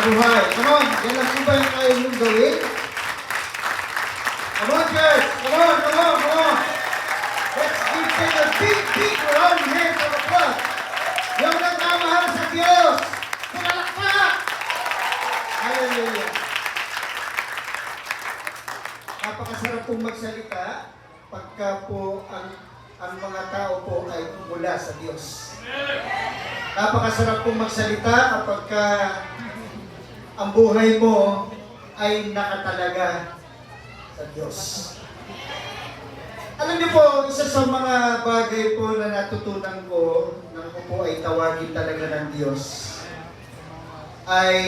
buhay. Come on, yan lang po ba yung kaya niyong gawin? Come on, church! Come on, come on, come on! Let's give them a big, big round hand of applause. Yung nagmamahal sa Diyos, pumalakpak! Hallelujah! Napakasarap pong magsalita pagka po ang mga tao po ay mula sa Diyos. Napakasarap pong magsalita kapag ang buhay mo ay nakatalaga sa Diyos. Alam niyo po, isa sa mga bagay po na natutunan ko na ako po ay tawagin talaga ng Diyos ay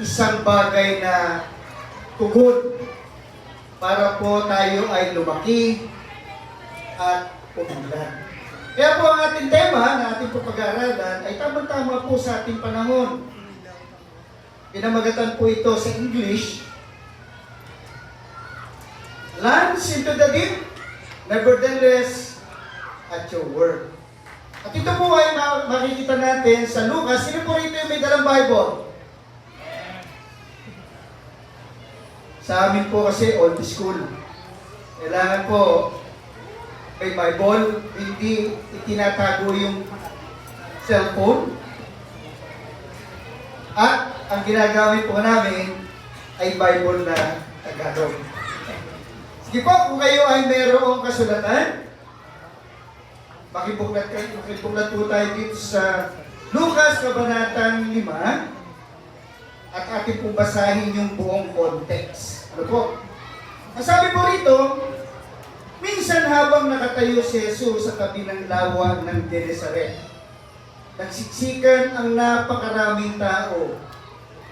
isang bagay na tugod para po tayo ay lumaki at umunlad. Kaya po ang ating tema na ating pag-aaralan ay tamang-tama po sa ating panahon. Pinamagatan po ito sa English, Plunge into the deep, nevertheless, at your word. At ito po ay makikita natin sa Lucas. Sino po rito yung may dalang Bible? Sa amin po kasi old school. Kailangan po may Bible, hindi itinatago yung cellphone. At ang ginagamit po namin ay Bible na Tagalog. Sige po, kung kayo ay mayroong kasulatan, makibuklat po tayo dito sa Lucas, Kabanatang 5, at ating pong basahin yung buong context. Ano po? Ang sabi po rito, minsan habang nakatayo si Jesus sa tabi ng lawa ng Genesaret, nagsiksikan ang napakaraming tao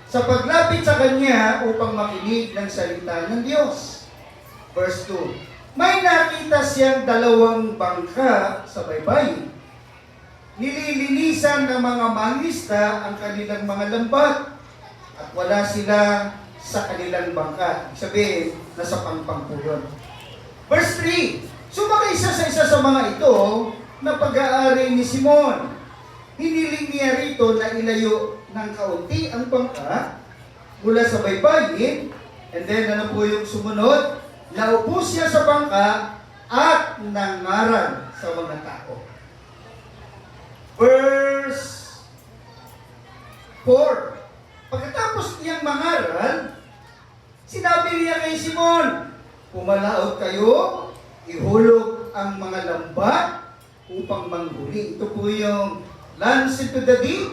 sa paglapit sa Kanya upang makinig ng salita ng Diyos. Verse 2, may nakita siyang dalawang bangka sa baybayin. Nililinisan ng mga mangisda ang kanilang mga lambat at wala sila sa kanilang bangka. Sabihin, nasa pangpang po yun. Verse 3, sumakay siya sa isa sa mga ito na pag-aari ni Simon. Hiniling niya rito na ilayo ng kaunti ang bangka mula sa baybayin, and then ano po yung sumunod? Naupo siya sa bangka at nangaral sa mga tao. Verse 4, pagkatapos niyang mangaral, sinabi niya kay Simon, pumalaot kayo, ihulog ang mga lambat upang manghuli. Ito po yung Plunge into the deep.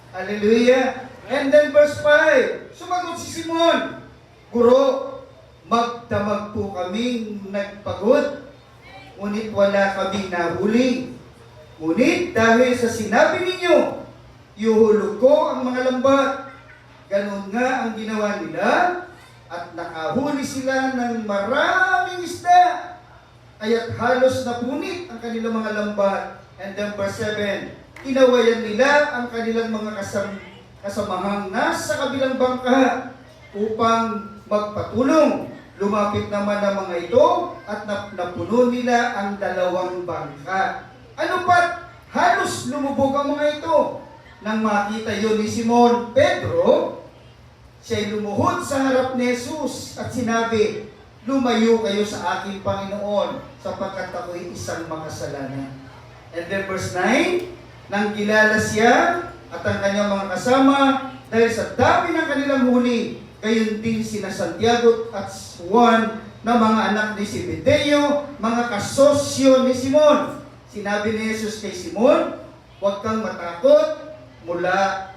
Hallelujah. And then verse 5, sumagot si Simon, Guro, magdamag po kaming nagpagod, ngunit wala kaming nahuli. Ngunit dahil sa sinabi ninyo, ihulog ko ang mga lambat. Ganun nga ang ginawa nila, at nakahuli sila ng maraming isda. Kaya't halos napunit ang kanilang mga lambat. And then verse 7, inawayan nila ang kanilang mga kasamahang nasa kabilang bangka upang magpatulong. Lumapit naman ang mga ito at napuno nila ang dalawang bangka. Ano pat? Halos lumubog ang mga ito. Nang makita yun ni Simon Pedro, siya'y lumuhod sa harap ni Jesus at sinabi, lumayo kayo sa aking Panginoon sapagkat ako'y isang makasalanan. And then verse 9, nang kilala siya at ang kanyang mga kasama dahil sa dami ng kanilang huli, gayon din sina Santiago at Juan na mga anak ni Zebedeo, mga kasosyo ni Simon. Sinabi ni Jesus kay Simon, huwag kang matakot, mula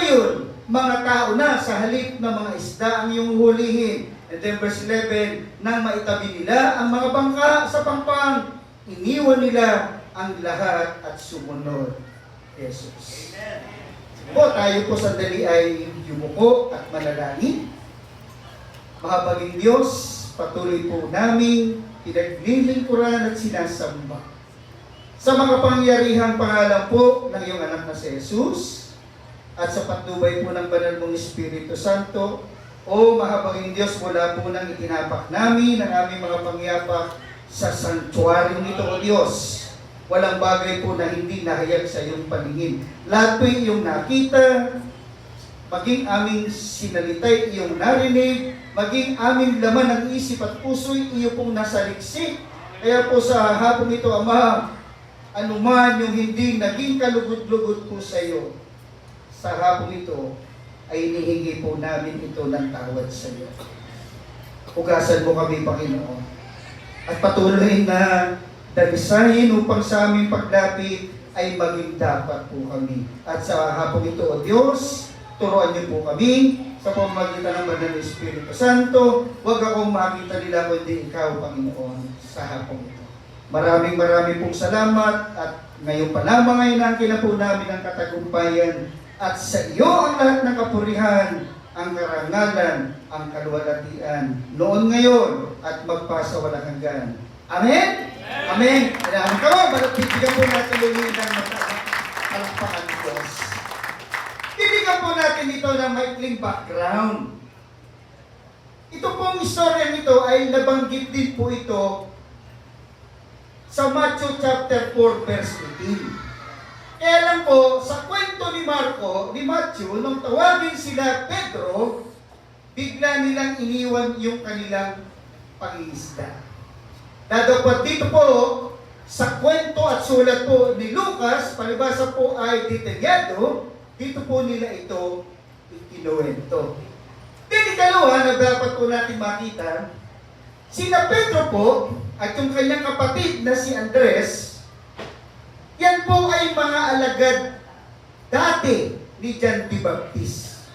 ngayon, mga tao na sa halip na mga isda ang iyong hulihin. And then verse 11, nang maitabi nila ang mga bangka sa pangpang, iniwan nila ang lahat at sumunod Jesus. Amen. Po, tayo po sandali ay yumuko at manalangin. Mahabaging Diyos, patuloy po namin pinaglilingkuran at sinasamba. Sa mga pangyarihang pangalan po ng iyong anak na si Jesus at sa patnubay po ng banal mong Espiritu Santo, o mahabaging Diyos, mula po nang itinapak namin ang aming mga pangyapak sa sanctuary nito, O Diyos. Walang bagay po na hindi nahayag sa iyong paningin. Lahat po iyong nakita, maging aming sinalitay iyong narinig, maging aming laman ng isip at puso'y iyo pong nasa liksi. Kaya po sa hapong ito, Ama, anuman yung hindi naging kalugod-lugod po sa iyo, sa hapong ito, ay inihingi po namin ito ng tawad sa iyo. Hugasan mo kami, Panginoon. At patuloy na dalisahin upang sa aming paglapit ay maging dapat po kami. At sa hapong ito, O Diyos, turuan niyo po kami sa pamamagitan ng Banal na Espiritu Santo. Huwag akong makita nila kundi ikaw, Panginoon, sa hapong ito. Maraming pong salamat at ngayon pa lamang ay nangkila po namin ang katagumpayan at sa iyo ang lahat ng kapurihan, ang karangalan, ang kaluwalhatian, noon ngayon at magpasawalang hanggan. Amen? Amen. Amen. Kaya bigyan po natin ulit ng palakpakan ng Diyos. Bibigyan po natin ito ng maikling background. Ito pong istorya nito ay nabanggit din po ito sa Matthew chapter 4 verse 18. Kaya lang po, sa kwento ni Matthew, nung tawagin sila Pedro, bigla nilang iniwan yung kanilang pangingisda. Dadagpat dito po, sa kwento at sulat po ni Lucas, palibasa po ay detalyado, dito po nila ito ikinuwento. Then ikalawa na dapat po natin makita, sina Pedro po at yung kanyang kapatid na si Andres, yan po ay mga alagad dati ni John the Baptist.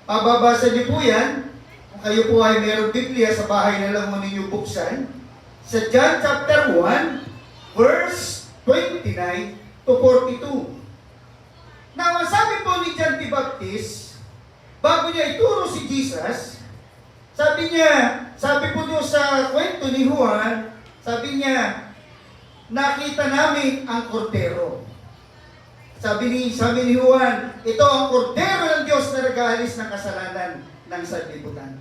Mababasa niyo po yan, kung kayo po ay mayroong Biblia sa bahay na lang mo ninyo buksan, sa John chapter 1, verse 29 to 42. Now, ang sabi po ni John the Baptist, bago niya ituro si Jesus, sabi po doon sa kwento ni Juan, sabi niya, nakita namin ang kordero. Sabi ni Juan, ito ang kordero ng Diyos na nag-aalis ng kasalanan ng sanlibutan.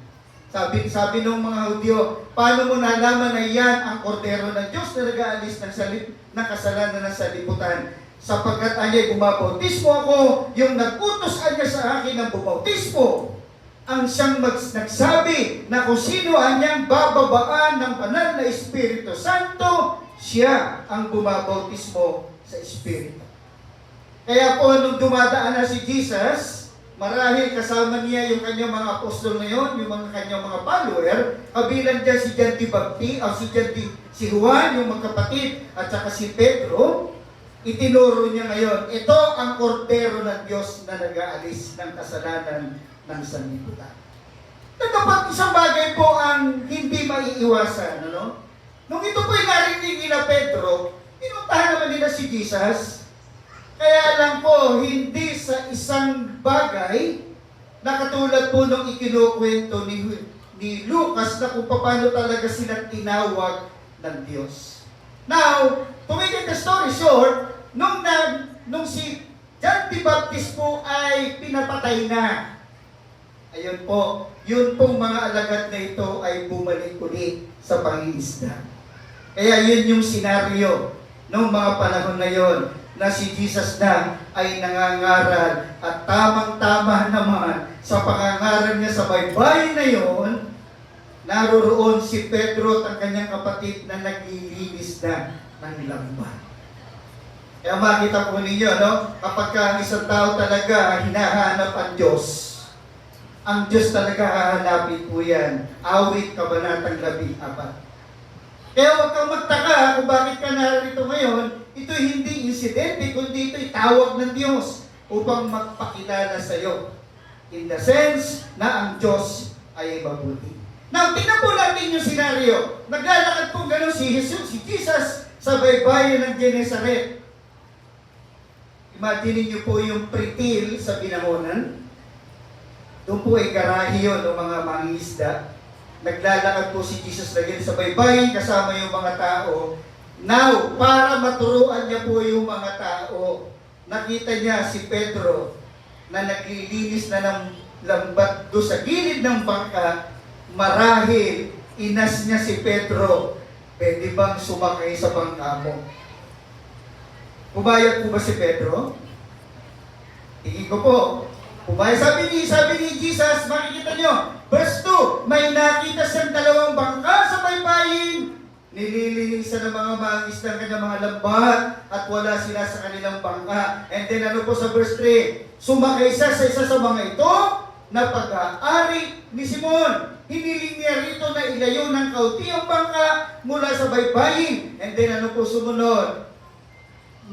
Sabi ng mga Hudyo, paano mo nalaman na yan ang kordero ng Diyos na nag-aalis ng kasalanan ng sanlibutan? Sapagkat anya'y bumabautismo ako, yung nag-utos anya sa akin ng bumautismo, ang siyang nagsabi na kung sino anyang bababaan ng banal na Espiritu Santo, siya ang bumabautismo sa Espiritu. Kaya po, nung dumadaan na si Jesus, marahil kasama niya yung kanyang mga apostol na yun, yung mga kanyang mga follower, kabilang dyan si John the Baptist, si Juan, yung magkapatid, at saka si Pedro, itinuro niya ngayon, ito ang kordero ng Diyos na nag-aalis ng kasalanan ng sanlibutan. Dapat isang bagay po ang hindi maiiwasan, ano? Nung ito po'y narinig nila Pedro, pinuntahan naman nila si Jesus. Kaya lang po, hindi sa isang bagay na katulad po nung ikinukwento ni Lucas na kung paano talaga sila tinawag ng Diyos. Now, to make the story short, nung si John the Baptist po ay pinapatay na, ayun po, yun pong mga alagad na ito ay bumalik ulit sa pangingisda. Kaya yun yung senaryo noong mga panahon na yon na si Jesus na ay nangangaral at tamang-tama naman sa pangangaral niya sa baybayin na yon, naroroon si Pedro at ang kanyang kapatid na naglilinis na ng lambat. Kaya makita po ninyo, no? Kapag ang isang tao talaga hinahanap ang Diyos talaga hahanapin po yan. Awit, Kabanatang 14. Kaya huwag kang magtaka kung bakit ka narito ngayon. Ito hindi insidente, kundi ito'y tawag ng Diyos upang magpakilala sa iyo. In the sense na ang Diyos ay mabuti. Now, tingnan po natin yung senaryo. Naglalakad po gano'n si Jesus sa baybayin ng Genesaret. Imagine niyo po yung pritil sa Binahonan. Doon po ay garahe yun ng mga mangingisda. Naglalakad po si Jesus na ganyan sa baybayin kasama yung mga tao. Now, para maturuan niya po yung mga tao, nakita niya si Pedro na naglilinis na ng lambat doon sa gilid ng bangka. Marahil, inas niya si Pedro, pwede bang sumakay sa bangka mo? Pumayag po ba si Pedro? Tingin ko po. Pumayag. Sabi ni Jesus, makikita nyo, verse 2, may nakita siyang dalawang bangka sa baybayin. Nililinisan ng mga mangis ng kanyang mga lambat at wala sila sa kanilang bangka. And then ano po sa verse 3? Sumakay siya sa isa sa mga ito na pag-aari ni Simon. Hiniling niya rito na ilayo ng kaunti ang bangka mula sa baybayin. And then ano po sumunod?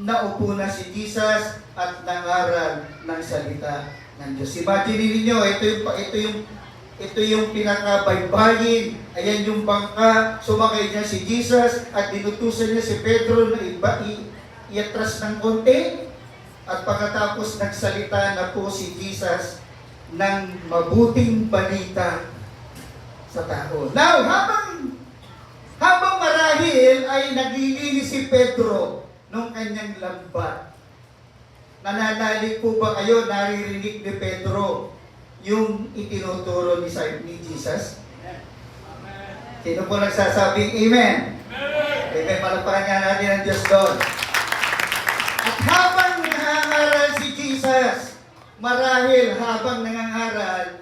Naupo na si Jesus at nangaral ng salita ng Diyos. Imagine ninyo, ito yung pinakabaybayin. Ayan yung bangka. Sumakay niya si Jesus at dinutusan niya si Pedro na iatras ng konti. At pagkatapos nagsalita na po si Jesus ng mabuting balita sa tao. Now, habang marahil ay naglilinis si Pedro nung kanyang lambat, nananalig po ba kayo, naririnig ni Pedro yung itinuturo ni Jesus? Sino po nagsasabing amen? Amen. Palagpakan nga natin ang Diyos doon. At habang nangangaral si Jesus, marahil habang nangangaral,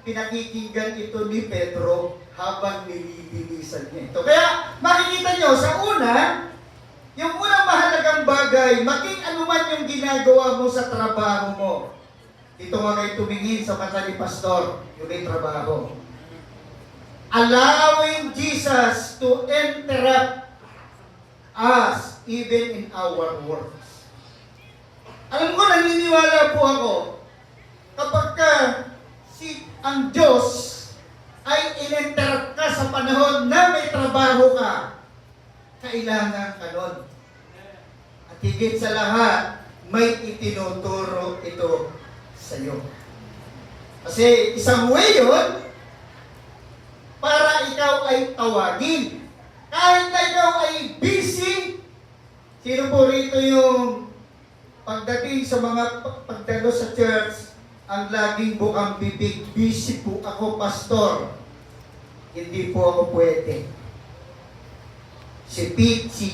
pinakikinggan ito ni Pedro habang nililinisan niya ito. Kaya makikita nyo, sa una, yung unang mahalagang bagay, maging anuman yung ginagawa mo sa trabaho mo. Dito nga kayo tumingin sa mata ni Pastor, yung may trabaho. Allowing Jesus to interrupt us even in our works. Alam ko, naniniwala po ako, kapag ang Diyos ay in-interrupt ka sa panahon na may trabaho ka, kailangan ka nun. At higit sa lahat, may itinuturo ito sa iyo. Kasi isang way yun, para ikaw ay tawagin. Kahit na ikaw ay busy, sino po rito yung pagdating sa mga pagdalo sa church, ang laging bukang bibig, busy po ako, pastor. Hindi po ako pwede. Si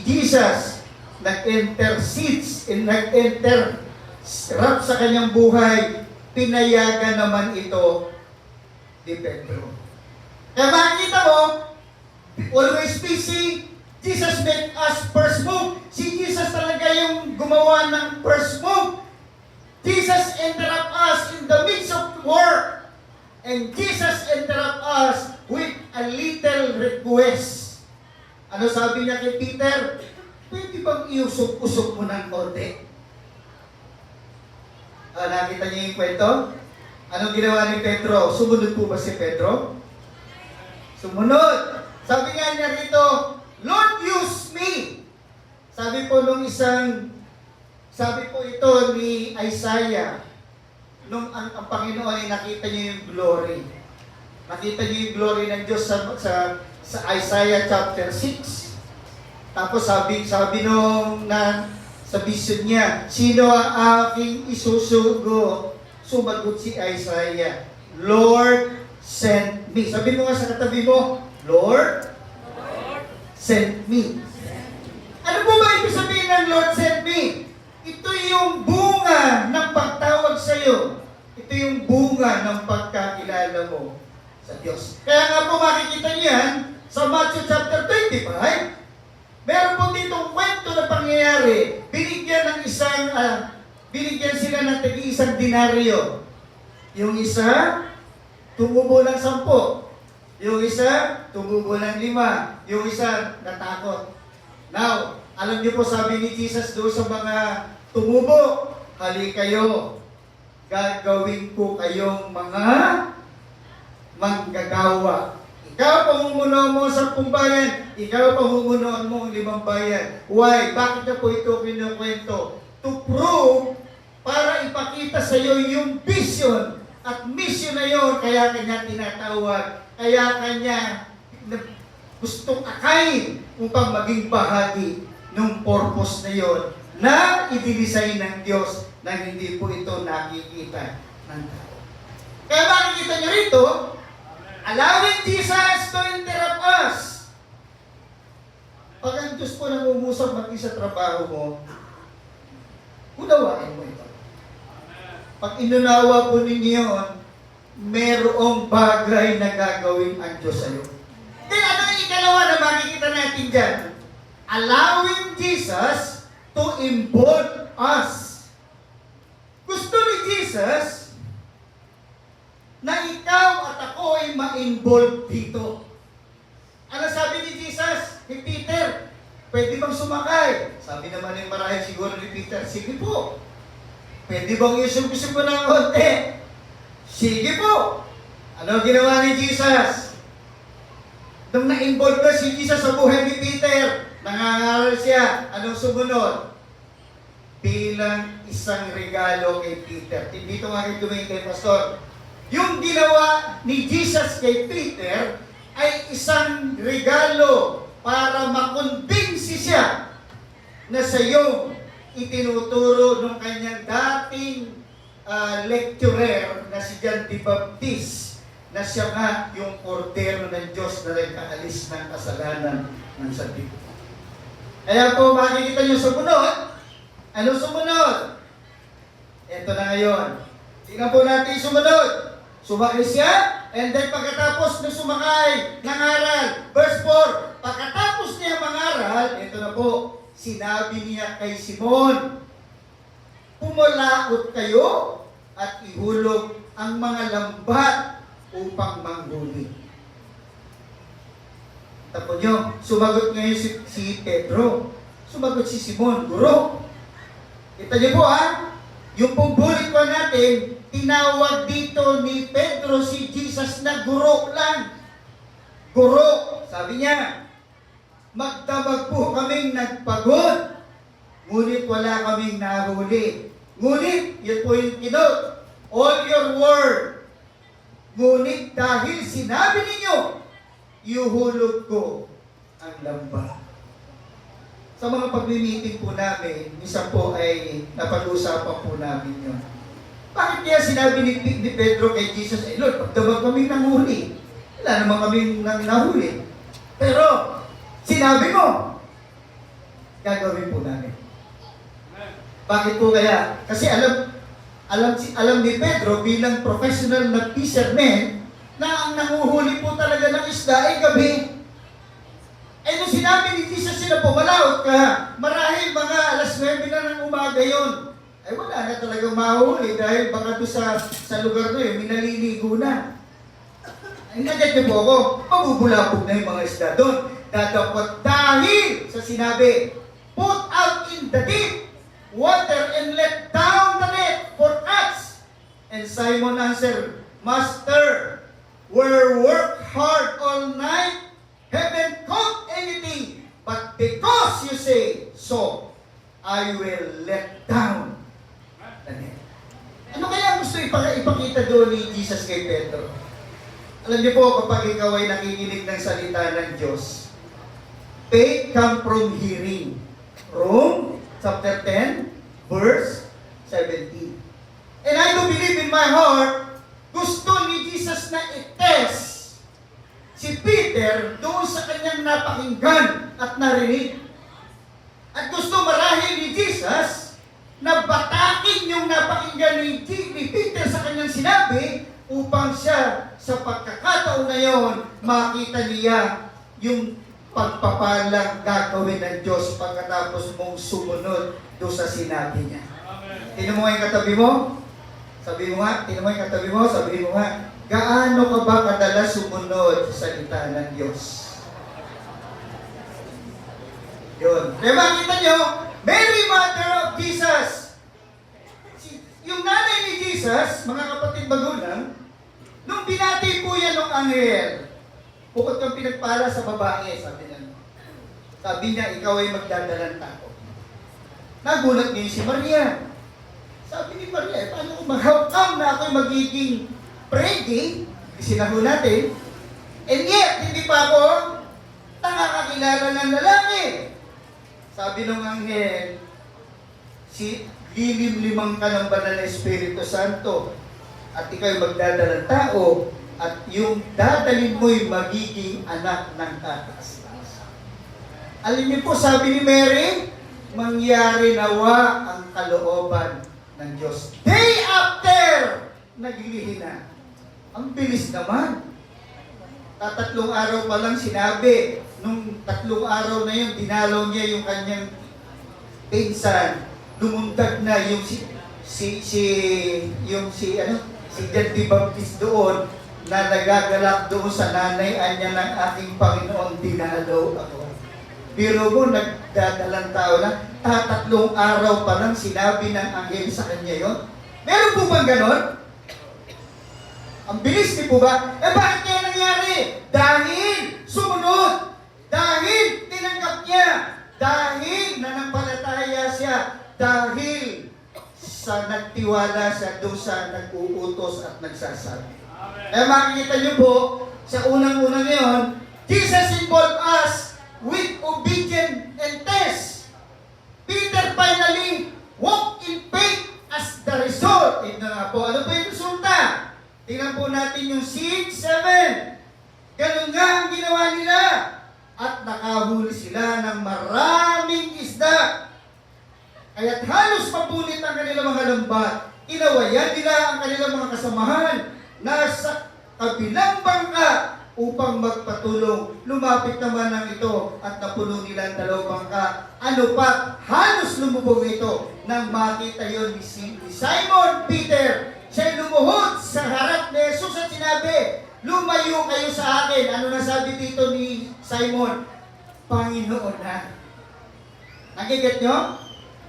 Jesus, nag-interrupt sa kanyang buhay, pinayagan naman ito ni Pedro. Kaya makikita mo, always busy, Jesus make us first move. Si Jesus talaga yung gumawa ng first move. Jesus interrupt us in the midst of work. And Jesus interrupt us with a little request. Ano sabi niya kay Peter? Pwede bang iusok-usok mo ng konti? Nakita niyo yung kwento? Anong ginawa ni Pedro? Sumunod po ba si Pedro? Sumunod! Sabi nga niya rito, Lord, use me! Sabi po ito ni Isaiah, nung ang Panginoon ay nakita niyo yung glory. Nakita niyo yung glory ng Diyos sa Isaiah chapter 6. Tapos sabi nung sa vision niya, sino ang aking isusugo? Sumagot si Isaiah, Lord, send me. Sabi mo nga sa katabi mo, Lord, send me. Ano po ba ibig sabihin ng Lord, send me? Ito yung bunga ng pagtawag sa iyo. Ito yung bunga ng pagkakilala mo sa Diyos. Kaya nga po makikita niyan sa Matthew chapter 25, meron po ditong kwento na pangyayari. Binigyan sila ng tig-isang denaryo. Yung isa, tumubo ng 10. Yung isa, tumubo ng 5. Yung isa, natakot. Now, alam niyo po sabi ni Jesus doon sa mga tumubo, hali kayo, gagawin ko kayong mga manggagawa. Ikaw pamumuno mo sa 10 bayan, ikaw pamumuno mo 5 bayan. Why? Bakit na po ito kinukwento? To prove, para ipakita sa iyo yung vision at mission na yun, kaya kanya tinatawag, kaya kanya gustong akayin upang maging bahagi ng purpose na yon na i-design ng Diyos na hindi po ito nakikita ng tao. Kaya makikita niyo rito, allowing Jesus to interrupt us. Pag ang Diyos po nangungusap maging sa trabaho mo, unawain mo ito. Pag inunawa po ninyo yun, merong bagay na gagawin ang Diyos sa iyo. Then ano yung ikalawa na makikita natin dyan? Allowing Jesus to involve us. Gusto ni Jesus na ikaw at ako ay ma-involve dito. Ano sabi ni Jesus? Ni Peter, pwede bang sumakay? Sabi naman yung marahil siguro ni Peter, sige po. Pwede bang isumpisip mo ng konti? Sige po. Ano ginawa ni Jesus? Nung na-involve na si Jesus sa buhay ni Peter, nangangaral siya. Anong sumunod? Bilang isang regalo kay Peter. Dito nga kayo tumingin kay Pastor. Yung ginawa ni Jesus kay Peter ay isang regalo para makumbinsi siya na sa iyo itinuturo ng kanyang dating lecturer na si John the Baptist, na siya nga yung kordero ng Diyos na nagkaalis ng kasalanan ng sanlibutan. Kaya po makikita nyo sumunod. Ano sumunod? Ito na ngayon. Tingnan po natin sumunod. Sumakay siya, and then pagkatapos na sumakay, nangaral. Verse 4, pagkatapos niya mangaral, ito na po, sinabi niya kay Simon, pumalaot kayo at ihulog ang mga lambat upang manghuli. Tapos nyo, sumagot ngayon si Pedro. Sumagot si Simon, Guro. Kita niyo po yung pumbulit ko natin, tinawag dito ni Pedro si Jesus na guro lang. Guro, sabi niya, magdamag po kaming nagpagod, ngunit wala kaming nahuli. Ngunit, yun po yung kinote, all your word. Ngunit dahil sinabi ninyo, iuhulog ko ang lambat. Sa mga pag-meeting po namin, isa po ay napag-usapan po namin yun. Bakit kaya sinabi ni Pedro kay Jesus, Lord, pagdamag kaming nanghuli. Wala naman kaming nahuli. Pero, sinabi mo, gagawin po namin. Bakit po kaya? Kasi alam ni Pedro bilang professional na fisherman na ang nanguhuli po talaga ng isda ay gabi. Eh nung sinabi ni Jesus sila, pumalaot ka, marahil mga alas 9 na ng umaga yun. Ay wala na talagang mahuli dahil baka doon sa lugar na yun, minaliligo na. Ay nagat niyo po ako, mabubulabog na yung mga isda doon. Dadapot dahil sa sinabi, put out in the deep water and let down the net for us. And Simon answered, Master, we worked hard all night, haven't caught anything, but because you say so, I will let down the net. Ano kaya gusto ipakita doon ni Jesus kay Pedro? Alam niyo po, kapag ikaw ay nakikinig ng salita ng Diyos, faith come from hearing. Rome chapter 10, verse 17. And I do believe in my heart, gusto ni Jesus na i-test si Peter doon sa kanyang napakinggan at narinig. At gusto marahil ni Jesus na batakin yung napakinggan ni Peter sa kanyang sinabi upang siya sa pagkakataon na yon makita niya yung pagpapalang gagawin ng Diyos pagkatapos mong sumunod doon sa sinabi niya. Tingnan mo nga yung katabi mo. Sabi mo nga, tingnan mo yung katabi mo, sabi mo nga, gaano ka ba kadalas sumunod sa salita ng Diyos? Yun. Kaya makita nyo, Mary, Mother of Jesus. Yung nanay ni Jesus, mga kapatid magulang, nung binati po yan ng anghel, bukod kang pinagpala sa babae, sabi niya. Sabi niya, ikaw ay magdadalang tao. Nagulat niyo si Maria. Sabi ni Maria, paano kung how come na ako'y magiging pregnant? Sinahu natin. And yet, hindi pa ako nakakakilala ng lalaki. Sabi ng anghel, si lilim-limang ka ng banal na Espiritu Santo at ikaw'y magdadalang tao at yung dadalhin mo'y magiging anak ng kataas-taas. Alam niyo po, sabi ni Mary, mangyari nawa ang kalooban ng Diyos. Day after, naglilihi na. Ang bilis naman. 3 araw pa lang sinabi, nung 3 araw na yun, dinalaw niya yung kanyang pinsan. Lumundag na yung si John the Baptist doon na nagagalak doon sa nanay anya ng ating Panginoon, dinalaw ako. Pero mo, nagdadalang tao lang, 3 araw pa lang sinabi ng anghel sa kanya yon. Meron po bang ganon? Ang bilis, di po ba? Bakit kaya nangyari? Dahil sumunod, dahil tinanggap niya, dahil nanampalataya siya, dahil sa nagtiwala siya doon sa nag-uutos at nagsasabi. Kaya makikita niyo po, sa unang-una ngayon, Jesus involved us with obedience and test. Peter finally walked in faith as the result. Ito nga po, ano po yung resulta? Tingnan po natin yung scene 7. Ganun nga ang ginawa nila. At nakahuli sila ng maraming isda. Kaya't halos mapunit ang kanilang mga lambat. Inawayan nila ang kanilang mga kasamahan na sa kabilang bangka upang magpatulong. Lumapit naman ang ito at napuno nila ang 2 bangka. Ano pa? Halos lumubog ito nang makita yon ni Simon Peter. Siya lumuhod sa harap ni Jesus at sinabi, lumayo kayo sa akin. Ano nasabi dito ni Simon? Panginoon na. Nagiget nyo?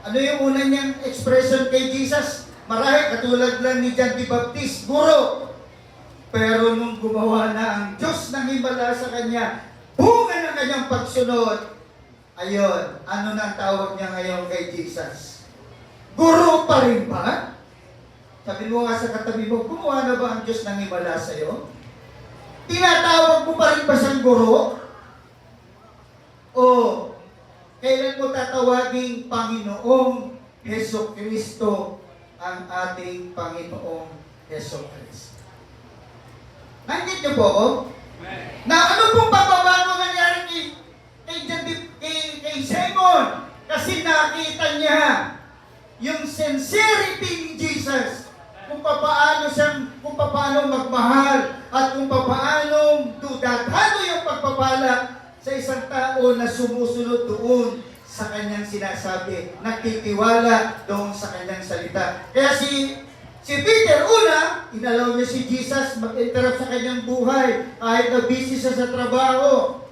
Ano yung una niyang expression kay Jesus? Marahil katulad lang ni John the Baptist, Guro. Pero nung gumawa na ang Diyos ng himala sa kanya, bunga ng kanyang pagsunod, ayun, ano na ang tawag niya ngayon kay Jesus? Guro pa rin ba? Sabi mo nga sa katabi mo, gumawa na ba ang Diyos ng himala sa iyo? Tinatawag mo pa rin ba siyang guro? O kailan mo tatawaging Panginoong Hesukristo ang ating Panginoong Hesukristo? Nanggit niyo po? Na ano pong pagbabago nangyari kay Simon? Kasi nakita niya yung sincerity ni Jesus, kung paano magmahal at kung paano dadalo yung pagpapala sa isang tao na sumusunod doon sa kanyang sinasabi, nagtitiwala doon sa kanyang salita. Kaya si Peter, una, inalaw niya si Jesus mag-interrupt sa kanyang buhay kahit na busy siya sa trabaho.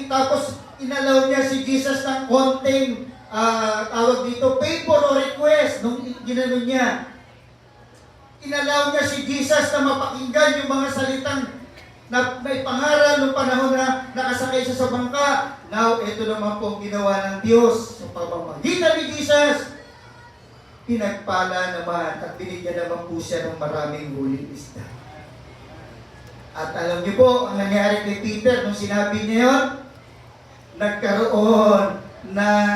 Tapos inalaw niya si Jesus ng konting tawag dito, favor o request nung ginano niya. Inalaw niya si Jesus na mapakinggan yung mga salitang na may pangaral nung panahon na nakasakay siya sa bangka. Now, ito naman po ginawa ng Diyos. Sa pamamagitan ni Jesus, pinagpala naman at binigyan naman po siya ng maraming huling isda. At alam niyo po, ang nangyari kay Peter, nung sinabi niya yun, nagkaroon ng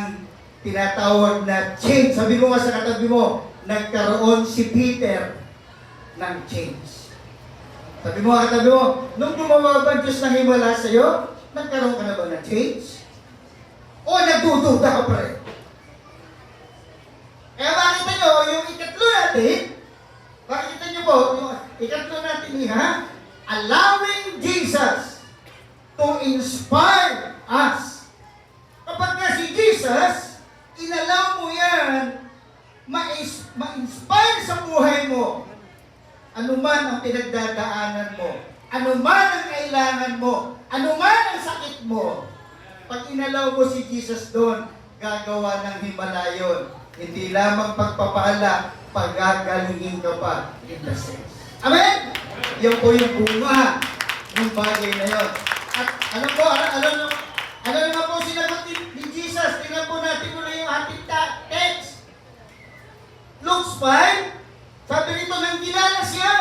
tinatawag na change. Sabi mo nga sa katabi mo, nagkaroon si Peter ng change. Sabi mo nga katabi mo, nung gumawa ba Diyos ng himala sa iyo, nagkaroon ka na ba ng change? O nagdududa ka pa rin? Kaya makita nyo, yung ikatlo natin, makita nyo po, yung ikatlo natin niya, allowing Jesus to inspire us. Kapag nga si Jesus, inalaw mo yan, ma-inspire sa buhay mo. Ano man ang pinagdadaanan mo, ano man ang kailangan mo, ano man ang sakit mo, pag inalaw mo si Jesus doon, gagawa ng himala yun. Hindi lamang pagpapala, pagagalingin ka pa in the sense. Amen? Yan po yung bunga ng bagay na yun. At alam naman po sinagot ni Jesus. Tingnan po natin muna yung ating text. Luke 5, sabi nito, nang kilala siya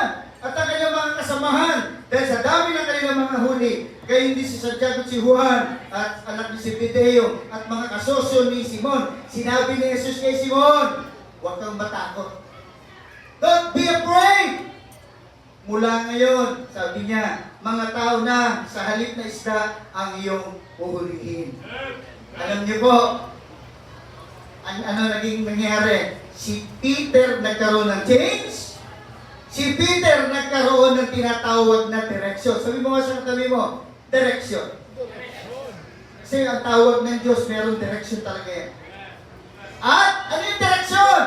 at ang kanyang mga kasamahan dahil sa dami ng kanilang mga huli. Kaya hindi si Santiago, si Juan at anak ni Zebedeo at mga kasosyo ni Simon. Sinabi ni Jesus kay Simon, huwag kang matakot. Don't be afraid. Mula ngayon, sabi niya, mga tao na sa halip na isda ang iyong uhulihin. Alam niyo po, ano naging nangyari? Si Peter nagkaroon ng change. Si Peter nagkaroon ng tinatawag na direksyon. Sabi mo nga sa katabi mo, direksyon. Kasi ang tawag ng Diyos, merong direksyon talaga yan. At ano yung direksyon?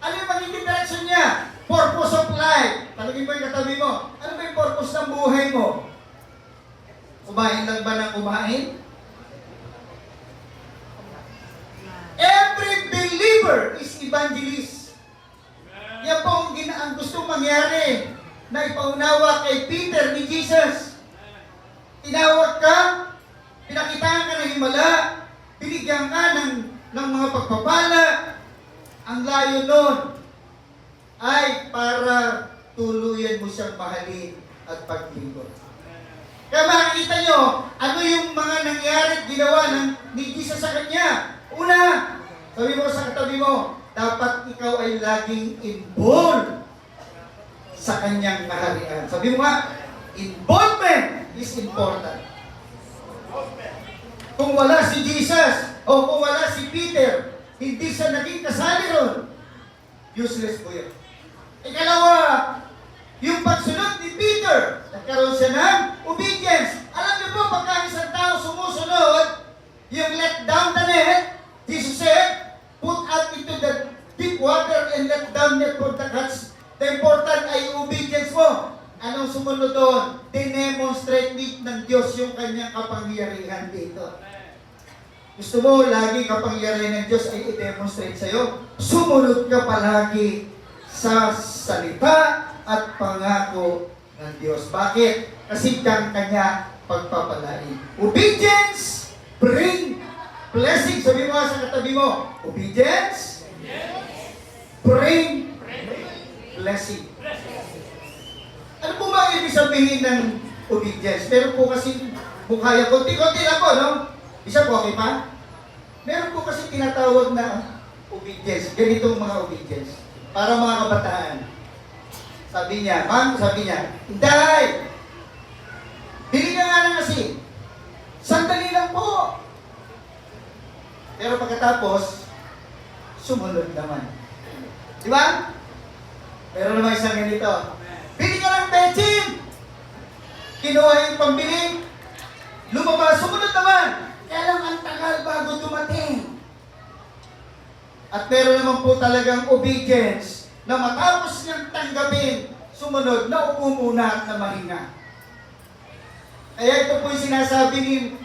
Ano yung magiging direksyon niya? Purpose of life. Talagin mo yung katabi mo. Ano ba yung purpose ng buhay mo? Kumain lang ba ng kumain? Every believer is evangelist. Yan po ang gusto mangyari na ipaunawa kay Peter ni Jesus. Tinawag ka, pinakitaan ka ng himala, binigyan ka ng mga pagpapala. Ang layo nun ay para tuluyan mo siyang mahalin at paglingkod. Kaya makikita nyo, ano yung mga nangyari at ginawa ni Jesus sa kanya. Una, sabi mo sa katabi mo, dapat ikaw ay laging involved sa kanyang kaharian. Sabi mo nga, involvement is important. Kung wala si Jesus o kung wala si Peter, hindi siya naging kasali ron. Useless po yun. Ikalawa, yung pagsunod ni Peter, nagkaroon siya ng obedience. Alam niyo po, pagka isang tao sumusunod, yung let down the net, Jesus said, put out into the deep water and let down net for the catch. The important ay obedience mo. Anong sumunod doon? Dinemonstrate ng Diyos yung kanyang kapangyarihan dito. Gusto mo lagi kapangyarihan ng Diyos ay i-demonstrate sa'yo? Sumunod ka palagi sa salita at pangako ng Diyos. Bakit? Kasi kang kanya pagpapalain. Obedience bring blessing. Sabi mo sa katabi mo, obedience bring blessing. Ano po ba ibig sabihin ng obedience? Meron po kasi mukha konti-konti lang po, no? Isa po, okay pa? Meron po kasi tinatawag na obedience. Ganitong mga obedience. Para mga kabataan. Sabi niya, ma'am, sabi niya, Inday! Bili ka nga ng asin. Sandali lang po. Pero pagkatapos, sumunod naman. Di ba? Pero naman isang ganito. Bili ka ng betsin! Kinuha yung pambili. Lumabas, sumunod naman. Kaya lang ang tagal bago dumating. At meron naman po talagang obedience na matapos niyang tanggapin, sumunod, naupo muna at na mahinga. Kaya ito po yung sinasabi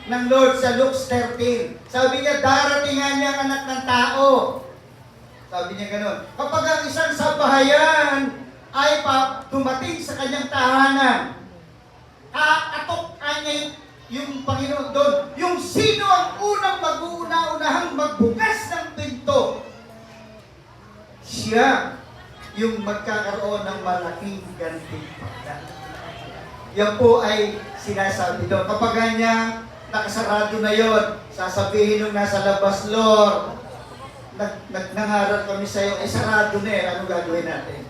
ng Lord sa Luke 13. Sabi niya, daratingan niya ang anak ng tao. Sabi niya gano'n. Kapag ang isang sabahayan ay dumating sa kanyang tahanan, kakatok niya yung Panginoon doon. Yung sino ang unang mag-uuna-unahang magbukas ng pinto, siya yung magkakaroon ng malaking gantimpala. Yan po ay sinasabi doon. Kapag ganyan, nakasarado na yon, sasabihin nung nasa labas, Lord, nangaral kami sa'yo, sarado na eh, ano gagawin natin?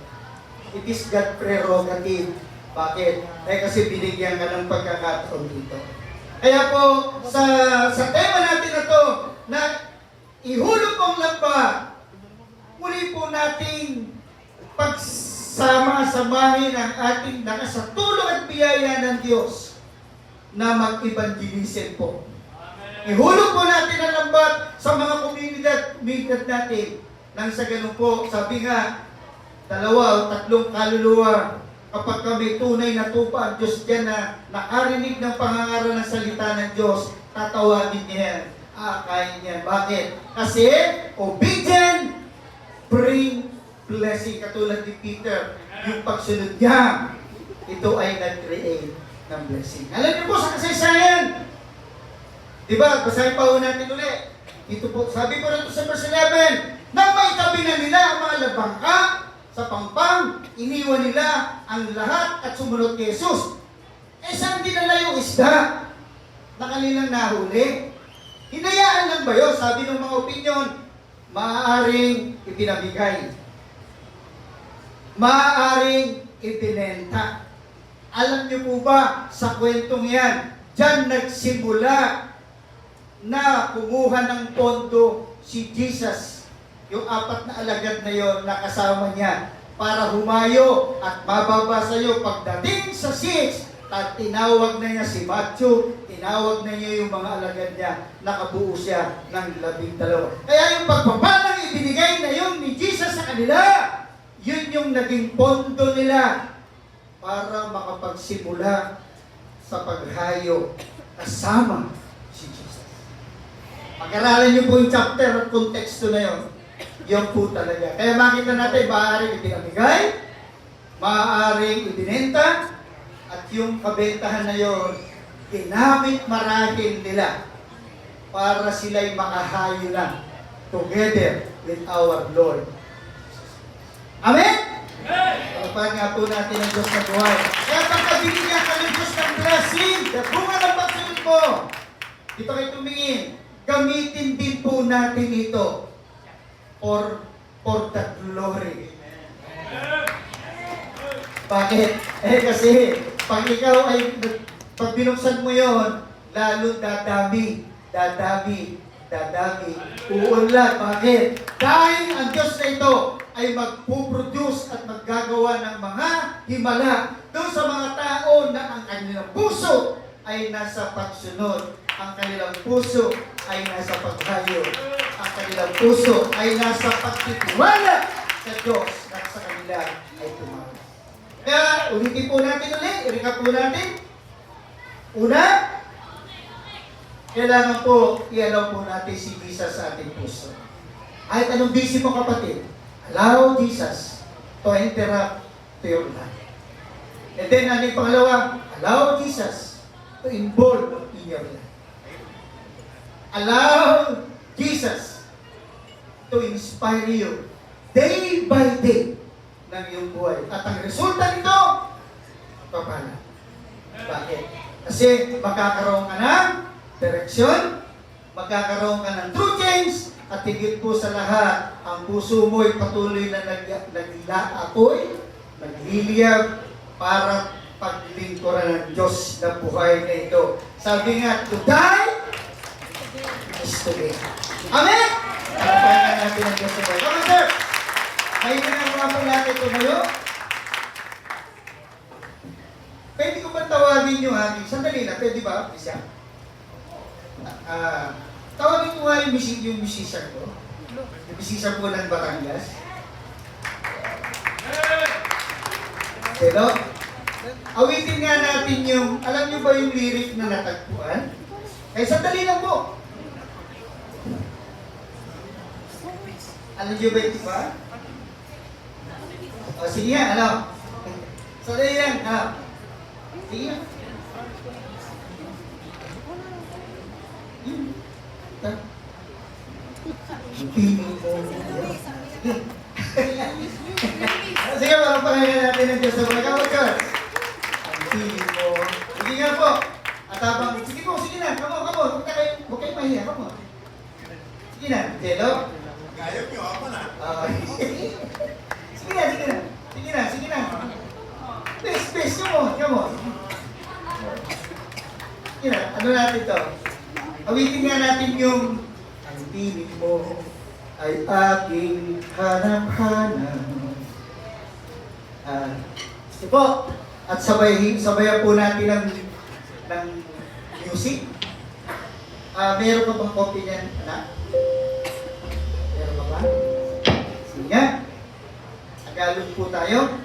It is God prerogative. Bakit? Kasi binigyan ka ng pagkakataon dito. Kaya po, sa tema natin na to, na ihulog ang lamba, muli po nating pagsama-samahin ang ating nakasatulong at biyaya ng Diyos na mag-evangelism po. Ihulog po natin ang lambat sa mga komunidad natin. Nang sa ganun po, sabi nga, 2 o 3 kaluluwa, kapag kami tunay na tupa ang Diyos dyan na nakarinig ng pangangaral ng salita ng Diyos, tatawagin niya, akayin niya. Bakit? Kasi obedient bring blessing. Katulad ni Peter, yung pagsunod niya, ito ay nag-create ng blessing. Alam niyo po sa kasaysayan, diba, basahin pa ho natin ulit. Ito po, sabi ko rito sa verse 11, na may tabi na nila ang mga labangka sa pampang, iniwan nila ang lahat at sumunod kay Jesus. Saan dinala yung isda na kanilang nahuli? Hinayaan lang ba yun? Sabi ng mga opinion, maaaring ipinabigay. Maaaring ipinenta. Alam niyo po ba, sa kwentong yan, dyan nagsimula na kumuha ng pondo si Jesus, yung 4 na alagad na yon na kasama niya, para humayo at mababa sa iyo pagdating sa 6. At tinawag na niya si Matthew, tinawag na niya yung mga alagad niya, nakabuo siya ng 12. Kaya yung pagpapalang ibinigay na yun ni Jesus sa kanila, yun yung naging pondo nila para makapagsimula sa paghayo kasama si Jesus. Pag-aralan niyo po yung chapter at konteksto na yun, yun po talaga. Kaya makita natin, maaaring ipinamigay, maaaring ibinenta, at yung kabentahan na yon, ginamit marahil nila para sila'y makahayo na together with our Lord. Amen? Pagpapaan nga po natin ang Diyos na buhay. Kaya pagkabigyan ka ng Diyos ng blessing, bunga ng pagsunod mo, dito kayo tumingin, gamitin din po natin ito for the glory. Bakit? Kasi pag ikaw ay, pag binuksan mo yon, lalo dadami, uunlad. Bakit? Dahil ang Diyos na ito ay magpuproduce at maggagawa ng mga himala doon sa mga tao na ang kanilang puso ay nasa pagsunod, ang kanilang puso ay nasa paghayo, ang kanilang puso ay nasa pagtitiwala sa Diyos na sa kanila ay tumawag. Kaya, ulitin po natin ulit, i-recap po natin. Una, kailangan po, i-allow po natin si Jesus sa ating puso. Kahit anong busy mo kapatid, allow Jesus to interrupt to your life. And then, ano yung pangalawa? Allow Jesus to involve in your life. Allow Jesus to inspire you day by day ng iyong buhay. At ang resulta nito, papala. Bakit? Kasi magkakaroon ka ng direksyon, magkakaroon ka ng true change, at higit po sa lahat, ang puso mo ay patuloy na naglaapoy, nagliliyab, para paglingkuran ng Diyos na buhay na ito. Sabi nga, to die is to live. Amen? Pagpapayan natin ang Diyos na buhay. Come on, sir! May ginagawa po natin tumayo. Pwede ko ba tawagin nyo ha? Sandali na, pwede ba? Isa? Tawagin ko nga yung musician ko. Yung musician po ng Batangas. Hello? Awitin nga natin yung, alam nyo ba yung lyric na natagpuan? Eh, sandali lang po. Alam nyo ba ito ba? O, sige yan, ano? Sandali yan, ano? Sige yan. Sige, parang pangalan natin ng Diyos na buhay. Come on, church. Ang piling mo. Sige nga po. At habang, sige po, sige na. Come on. Huwag kayo mahiya. Come on. Sige na. Hello? Gayag nyo ako na. Sige na. Please, come on. Sige na, ano natin to? Awitin nga natin yung ang piling mo ay aking hanap-hanap. Sige po. At sabayan po natin ng music. Meron pa bang copy niyan, anak? Meron pa ba? Sige nga. Tagalog po tayo.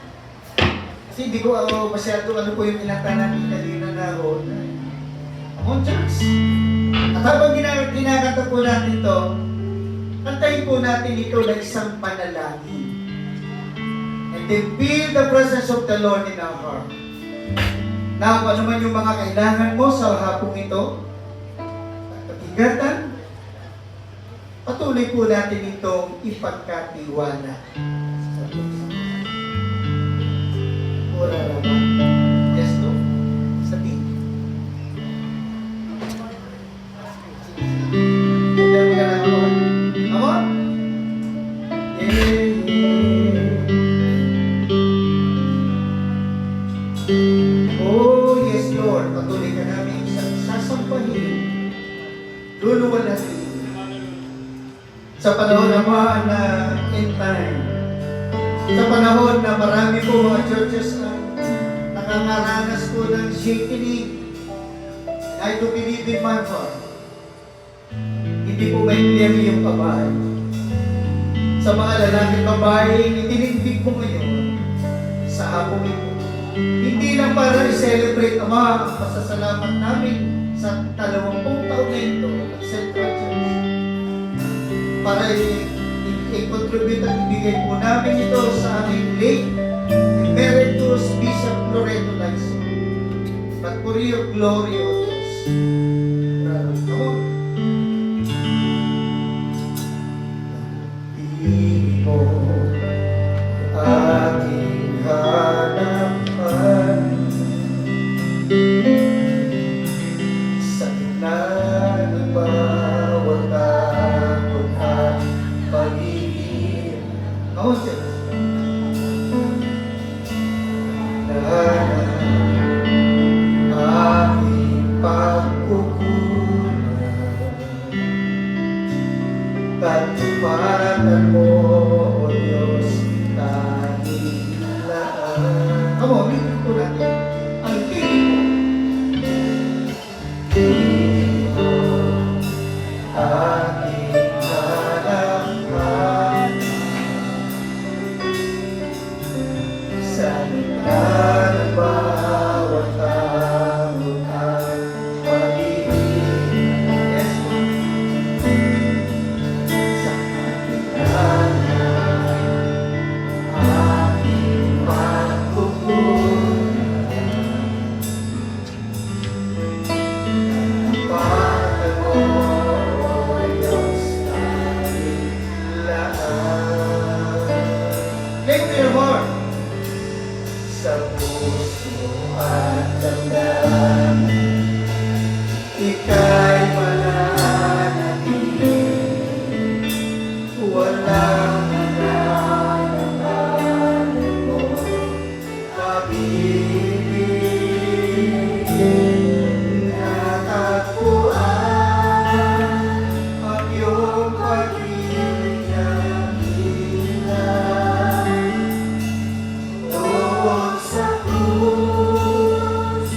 Kasi hindi ko masyado ano po yung inanta natin kanina na roon. Come on, church. At habang ginaganta po natin to, kantahin po natin ito na isang panalangin. And then feel the presence of the Lord in our heart. Now, ano man yung mga kailangan mo sa hapong ito, kabigatan, patuloy po natin itong ipagkatiwala sa Diyos. Ura ba? Yes, no? Sa di. Tignan mo ka lang ako. Ako? Oh, yes, Lord. Patuloy ka namin sasampahin. Luluwa sa panahon naman na end time, sa panahon na marami po mga churches na nakangaranas po ng shaking, I do believe in my heart. Hindi po may clear yung babae. Sa mga lalaking babae, itinigdig po ngayon sa hapong ito. Hindi lang para i-celebrate Ama ang pasasalamat namin sa 20 taon na ito ng Central Church. Para i-contribute at ibigay po namin ito sa aming late Emeritus Bishop Loreto Laiso. But for your glory, O Diyos. Come on. Di mo aking hanapan sa gitna ng bawat takot at pag-ibig. Come on, Diyos. Aking pagkukulang, katupatan mo, O Diyos, dahilan. Come on, repeat po natin. Ang tingin mo, aking hanapan sa gitna ng bawat takot at pag-ibig. Yes, sa gitna ng aking pagkukulang, katupatan mo, O Diyos, dahilan. Take to your heart. Sa puso at damdamin, ika'y mananatili. Walang nananangin mo, pag-ibig. Natagpuan ang iyong pag-ibig na ilan. Doon sa krus,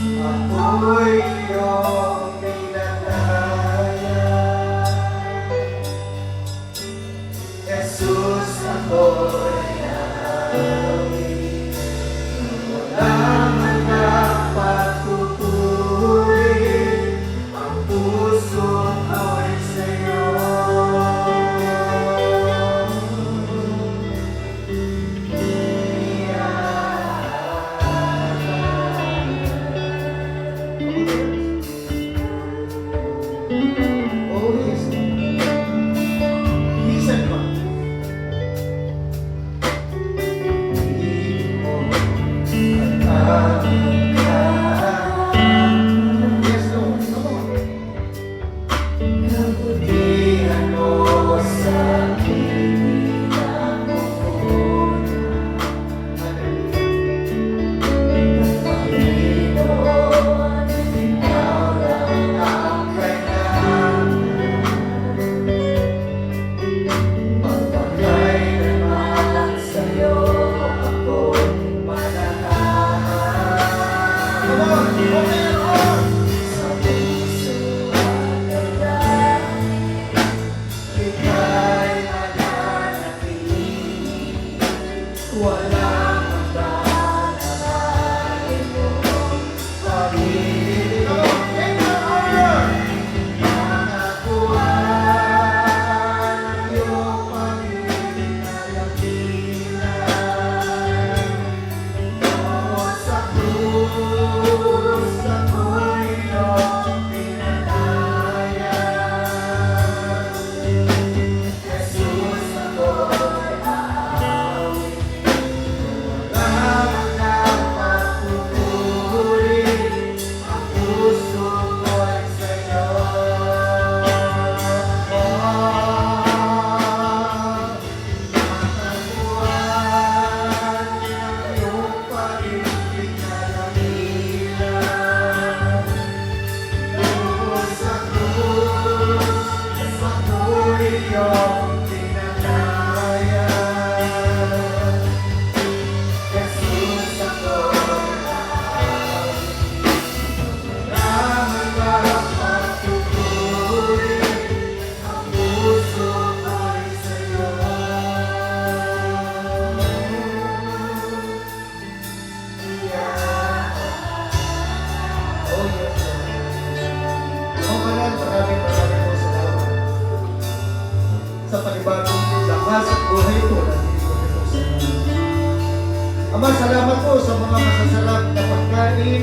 Ama, salamat po sa mga masasarap na pagkain,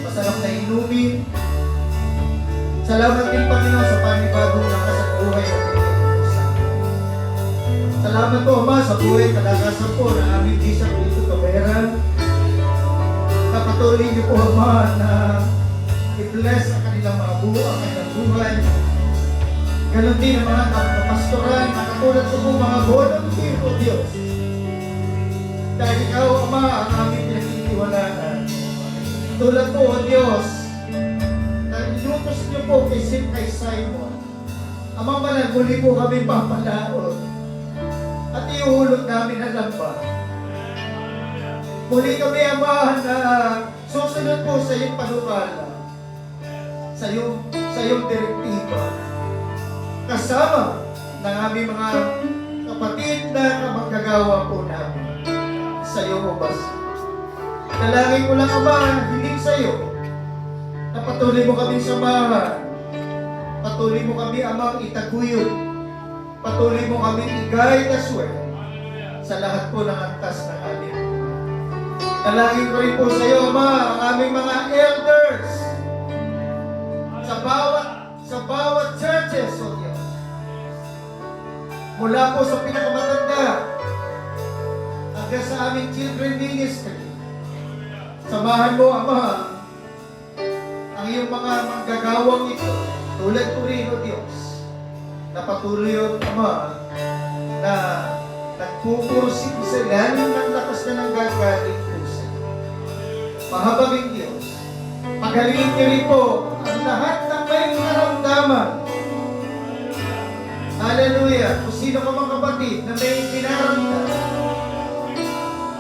masarap na inumin. Salamat din, Panginoon, sa panibagong lakas at buhay na pinagkakos sa amin. Salamat po, Ama, sa buhay kalakasan po ng aming Bishop Lito Taveran. Napatuloy niyo po, Ama, na i-bless ang kanilang mga ang kanilang buhay. Ganon din ang mga kapastoran na katulad ko po mga volunteer o Diyos. Dahil ikaw, Ama, ang aming pinagtitiwalaan. Tulad po, O Diyos, na inutos niyo po kay Simon. Amang Banal, muli po kami papalaot at iuhulog namin ang lamba. Muli kami, Ama, na susunod po sa iyong panukala, sa iyong direktiba, kasama ng aming mga kapatid na kamanggagawa po namin sa iyo, O Bas. Dalangin ko lang, Ama, hiling sa iyo, na patuloy mo kaming samahan, patuloy mo kami, Amang, itaguyod, patuloy mo kaming i-guide as well sa lahat po ng antas ng amin. Dalangin ko rin po sa iyo, Ama, ang aming mga elders sa bawat churches, O Diyos. Mula po sa pinakamatanda hanggang sa aming children ministry. Samahan mo, Ama, ang iyong mga manggagawang ito, tulad ko rin, O Diyos, na patuloy, O Ama, na nagpupursig sila ng lakas na nanggagaling po sa iyo. Mahabaging Diyos, pagalingin niyo rin po ang lahat ng may karamdaman. Hallelujah! Kung sino ka mga kapatid na may pinaramdam,